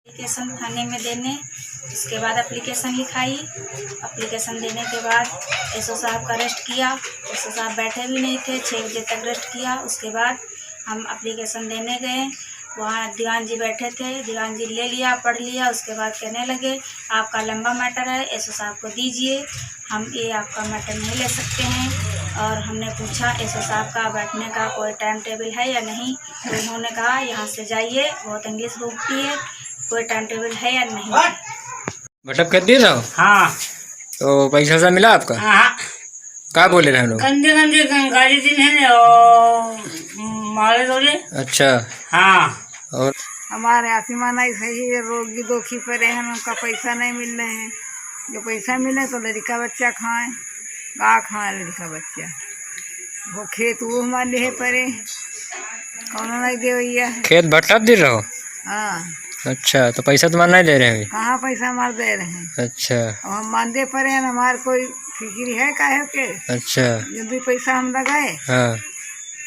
Application थाने में देने, उसके बाद एप्लीकेशन लिखाई। एप्लीकेशन देने के बाद एसओ साहब का अरेस्ट किया। एसओ साहब बैठे भी नहीं थे, 6 बजे तक अरेस्ट किया। उसके बाद हम एप्लीकेशन देने गए, वहाँ दीवान जी बैठे थे। दीवान जी ले लिया, पढ़ लिया। उसके बाद कहने लगे आपका लंबा मैटर है, एसओ साहब को दीजिए, हम ये आपका मैटर नहीं ले सकते हैं। और हमने पूछा एसओ साहब का बैठने का कोई टाइम टेबल है या नहीं, तो उन्होंने कहा यहाँ से जाइए, बहुत इंग्लिश बोलती है, कोई टाइम टेबल है या नहीं। भटक कर दिए रहो। हाँ। तो पैसा सा मिला आपका? हाँ। क्या बोले रहे लोग? गंदे गंदे गाड़ी दिन है और मारे दौड़े। अच्छा। हाँ। और हमारे आसिमाना सही है, रोगी दोखी पड़े हैं, उनका पैसा नहीं मिल रहे हैं। जो पैसा मिले तो लड़का बच्चा खाएं, गा खाए लड़का बच्चा। वो खेत वो हमारे लिए पड़े, कौन नहीं दे भैया। खेत भट्टा दे रहो? हाँ। अच्छा, तो पैसा तुम्हारा नहीं दे रहे हैं? कहाँ पैसा हमारे दे रहे हैं। अच्छा। अब हम मानदे पड़े हैं, हमारे कोई फिक्र है काहे के। अच्छा। जो भी पैसा हम लगाए, हाँ।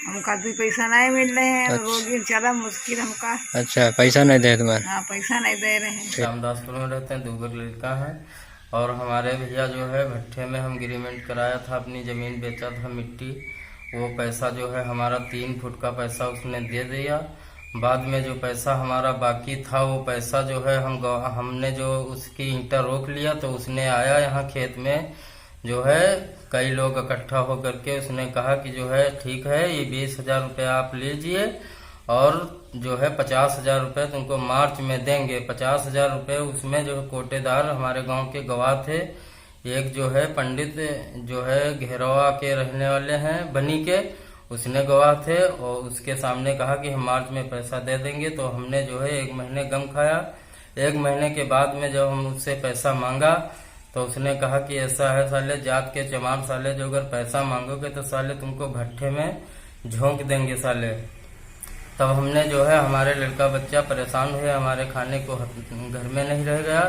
हमका भी पैसा नहीं मिल रहे हैं। अच्छा। रोगी चला मुश्किल हमका। अच्छा, पैसा नहीं दे तुम्हारा? हाँ, पैसा नहीं दे रहे हैं। रामदासपुर में रहते हैं, दूबर लड़का है। और हमारे भैया जो है भट्ठे में हम एग्रीमेंट कराया था, अपनी ज़मीन बेचा था मिट्टी। वो पैसा जो है हमारा 3 फुट का पैसा उसने दे दिया। बाद में जो पैसा हमारा बाकी था, वो पैसा जो है हमने जो उसकी ईंटा रोक लिया, तो उसने आया यहाँ खेत में जो है कई लोग इकट्ठा होकर के उसने कहा कि जो है ठीक है, ये 20,000 रुपये आप लीजिए और जो है 50,000 रुपये तुमको मार्च में देंगे। 50,000 रुपये उसमें जो कोटेदार हमारे गांव के गवाह थे। एक जो है पंडित जो है घेरवा के रहने वाले हैं बनी के, उसने गवाह थे और उसके सामने कहा कि हम मार्च में पैसा दे देंगे। तो हमने जो है 1 महीने गम खाया। 1 महीने के बाद में जब हम उससे पैसा मांगा तो उसने कहा कि ऐसा है साले जात के चमार साले, जो अगर पैसा मांगोगे तो साले तुमको भट्ठे में झोंक देंगे साले। तब हमने जो है हमारे लड़का बच्चा परेशान हुए, हमारे खाने को घर में नहीं रह गया।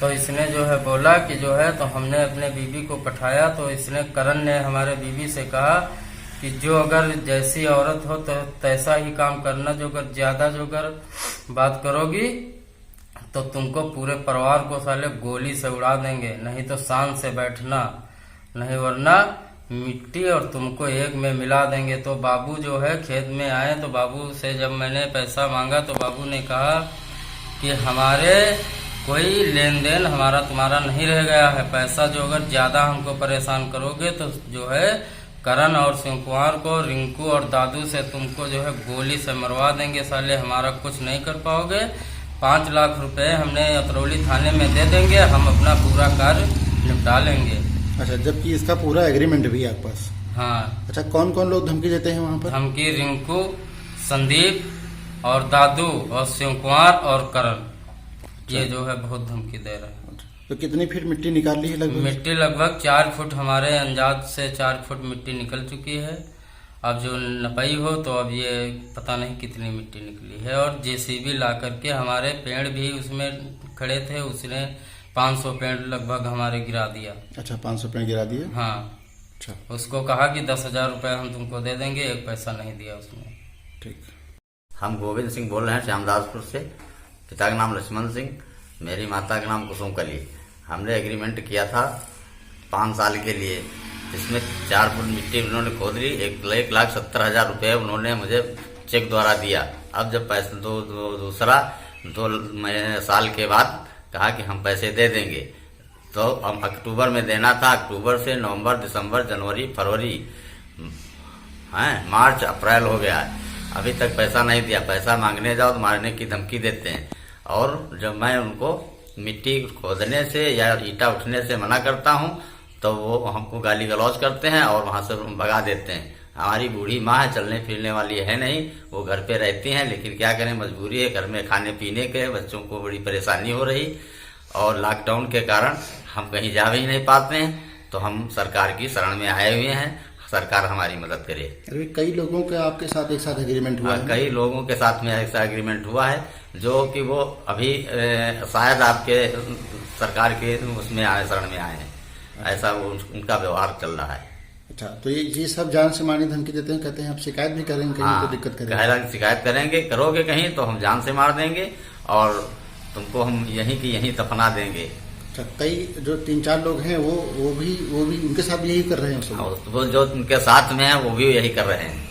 तो इसने जो है बोला कि जो है, तो हमने अपने बीबी को पठाया। तो इसने करण ने हमारे बीबी से कहा कि जो अगर जैसी औरत हो तो तैसा ही काम करना, जो अगर ज्यादा जो अगर बात करोगी तो तुमको पूरे परिवार को साले गोली से उड़ा देंगे, नहीं तो शान से बैठना, नहीं वरना मिट्टी और तुमको एक में मिला देंगे। तो बाबू जो है खेत में आए, तो बाबू से जब मैंने पैसा मांगा तो बाबू ने कहा कि हमारे कोई लेन देन हमारा तुम्हारा नहीं रह गया है। पैसा जो अगर ज्यादा हमको परेशान करोगे तो जो है करण और शिव कुमार को, रिंकू और दादू से तुमको जो है गोली से मरवा देंगे साले, हमारा कुछ नहीं कर पाओगे। 5 लाख रुपए हमने अतरौली थाने में दे देंगे, हम अपना पूरा कार्य निपटा लेंगे। अच्छा, जबकि इसका पूरा एग्रीमेंट भी है आपके पास? हाँ। अच्छा, कौन कौन लोग धमकी देते हैं वहाँ पर? धमकी रिंकू, संदीप और दादू और शिव कुमार और करण, ये जो है बहुत धमकी दे रहे हैं। तो कितनी फीट मिट्टी निकाल ली है लगभग? मिट्टी लगभग 4 फुट हमारे अंदाज से 4 फुट मिट्टी निकल चुकी है। अब जो नपाई हो तो अब ये पता नहीं कितनी मिट्टी निकली है। और जेसीबी ला करके हमारे पेड़ भी उसमें खड़े थे, उसने 500 पेड़ लगभग हमारे गिरा दिया। अच्छा, 500 पेड़ गिरा दिए? हाँ। अच्छा। उसको कहा कि 10,000 रुपये हम तुमको दे देंगे, 1 पैसा नहीं दिया उसने। ठीक। हम गोविंद सिंह बोल रहे हैं श्यामदासपुर से। पिता का नाम लक्ष्मण सिंह, मेरी माता का नाम कुसुम कली। हमने एग्रीमेंट किया था 5 साल के लिए, जिसमें 4 फुट मिट्टी उन्होंने खोद ली। 1,70,000 रुपये उन्होंने मुझे चेक द्वारा दिया। अब जब पैसा दूसरा 2 साल के बाद कहा कि हम पैसे दे देंगे, तो हम अक्टूबर में देना था। अक्टूबर से नवंबर, दिसंबर, जनवरी, फरवरी, मार्च, अप्रैल हो गया है, अभी तक पैसा नहीं दिया। पैसा मांगने जाओ तो मारने की धमकी देते हैं। और जब मैं उनको मिट्टी खोदने से या ईटा उठने से मना करता हूँ तो वो हमको गाली गलौज करते हैं और वहाँ से भगा देते हैं। हमारी बूढ़ी माँ है, चलने फिरने वाली है नहीं, वो घर पे रहती हैं, लेकिन क्या करें, मजबूरी है, घर में खाने पीने के, बच्चों को बड़ी परेशानी हो रही। और लॉकडाउन के कारण हम कहीं जा भी नहीं पाते हैं, तो हम सरकार की शरण में आए हुए हैं, सरकार हमारी मदद करे। अभी कई लोगों के आपके साथ एक साथ एग्रीमेंट हुआ है? कई लोगों के साथ में ऐसा एग्रीमेंट हुआ है, जो कि वो अभी शायद आपके सरकार के उसमें आए, शरण में आए हैं। ऐसा उनका व्यवहार चल रहा है। अच्छा, तो ये सब जान से मारने धमकी देते हैं, कहते हैं आप शिकायत भी करेंगे कहीं? हाँ, तो दिक्कत करेंगे? शिकायत करेंगे, करोगे कहीं तो हम जान से मार देंगे और तुमको हम यहीं की यहीं दफना देंगे। अच्छा, कई जो 3-4 लोग हैं वो भी उनके साथ भी यही कर रहे हैं सब? और वो जो उनके साथ में है वो भी यही कर रहे हैं।